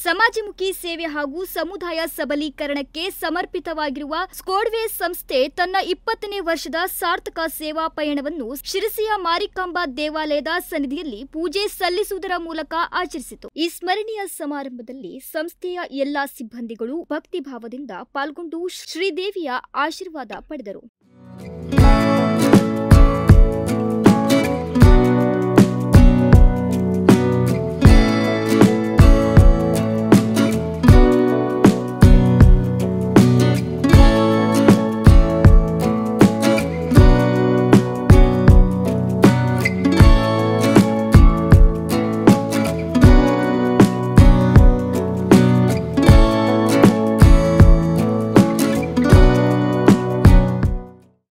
ಸಮಾಜಮುಖಿ ಸೇವೆ ಹಾಗೂ ಸಮುದಾಯ ಸಬಲೀಕರಣಕ್ಕೆ ಸಮರ್ಪಿತವಾಗಿರುವ ಸ್ಕೋಡ್ವೇಸ್ ಸಂಸ್ಥೆ ತನ್ನ 20ನೇ ವರ್ಷದ ಸಾರ್ಥಕ ಸೇವಾ ಪಯಣವನ್ನು ಶಿರಸಿಯ ಮಾರಿಕಾಂಬಾ ದೇವಾಲಯದ ಸನ್ನಿಧಿಯಲ್ಲಿ ಪೂಜೆ ಸಲ್ಲಿಸುವುದರ ಮೂಲಕ ಆಚರಿಸಿತು. ಈ ಸ್ಮರಣೀಯ ಸಮಾರಂಭದಲ್ಲಿ ಸಂಸ್ಥೆಯ ಎಲ್ಲಾ ಸಿಬ್ಬಂದಿಗಳು ಭಕ್ತಿಭಾವದಿಂದ ಪಾಲ್ಗೊಂಡು ಶ್ರೀದೇವಿಯ ಆಶೀರ್ವಾದ ಪಡೆದರು.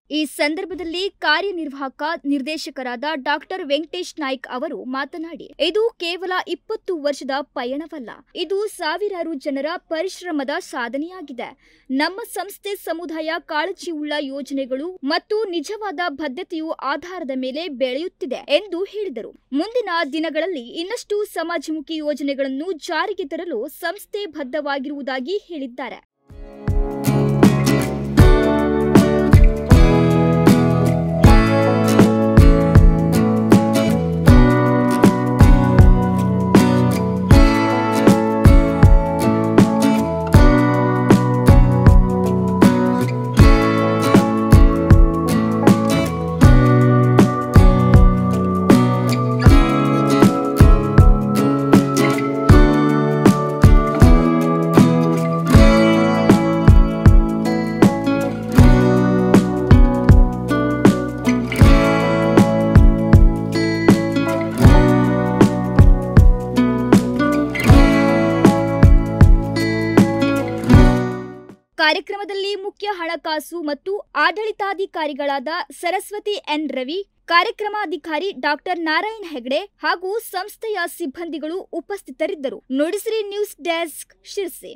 ಈ ಸಂದರ್ಭದಲ್ಲಿ ಕಾರ್ಯನಿರ್ವಾಹಕ ನಿರ್ದೇಶಕರಾದ ಡಾಕ್ಟರ್ ವೆಂಕಟೇಶ್ ನಾಯ್ಕ್ ಅವರು ಮಾತನಾಡಿ, ಇದು ಕೇವಲ 20 ವರ್ಷದ ಪಯಣವಲ್ಲ, ಇದು ಸಾವಿರಾರು ಜನರ ಪರಿಶ್ರಮದ ಸಾಧನೆಯಾಗಿದೆ. ನಮ್ಮ ಸಂಸ್ಥೆ ಸಮುದಾಯ ಕಾಳಜಿಯುಳ್ಳ ಯೋಜನೆಗಳು ಮತ್ತು ನಿಜವಾದ ಬದ್ಧತೆಯು ಆಧಾರದ ಮೇಲೆ ಬೆಳೆಯುತ್ತಿದೆ ಎಂದು ಹೇಳಿದರು. ಮುಂದಿನ ದಿನಗಳಲ್ಲಿ ಇನ್ನಷ್ಟು ಸಮಾಜಮುಖಿ ಯೋಜನೆಗಳನ್ನು ಜಾರಿಗೆ ತರಲು ಸಂಸ್ಥೆ ಬದ್ಧವಾಗಿರುವುದಾಗಿ ಹೇಳಿದ್ದಾರೆ. ಕಾರ್ಯಕ್ರಮದಲ್ಲಿ ಮುಖ್ಯ ಹಣಕಾಸು ಮತ್ತು ಆಡಳಿತಾಧಿಕಾರಿಗಳಾದ ಸರಸ್ವತಿ ಎನ್ ರವಿ, ಕಾರ್ಯಕ್ರಮಾಧಿಕಾರಿ ಡಾಕ್ಟರ್ ನಾರಾಯಣ್ ಹೆಗಡೆ ಹಾಗೂ ಸಂಸ್ಥೆಯ ಸಿಬ್ಬಂದಿಗಳು ಉಪಸ್ಥಿತರಿದ್ದರು. Nudisiri news desk, Sirsi.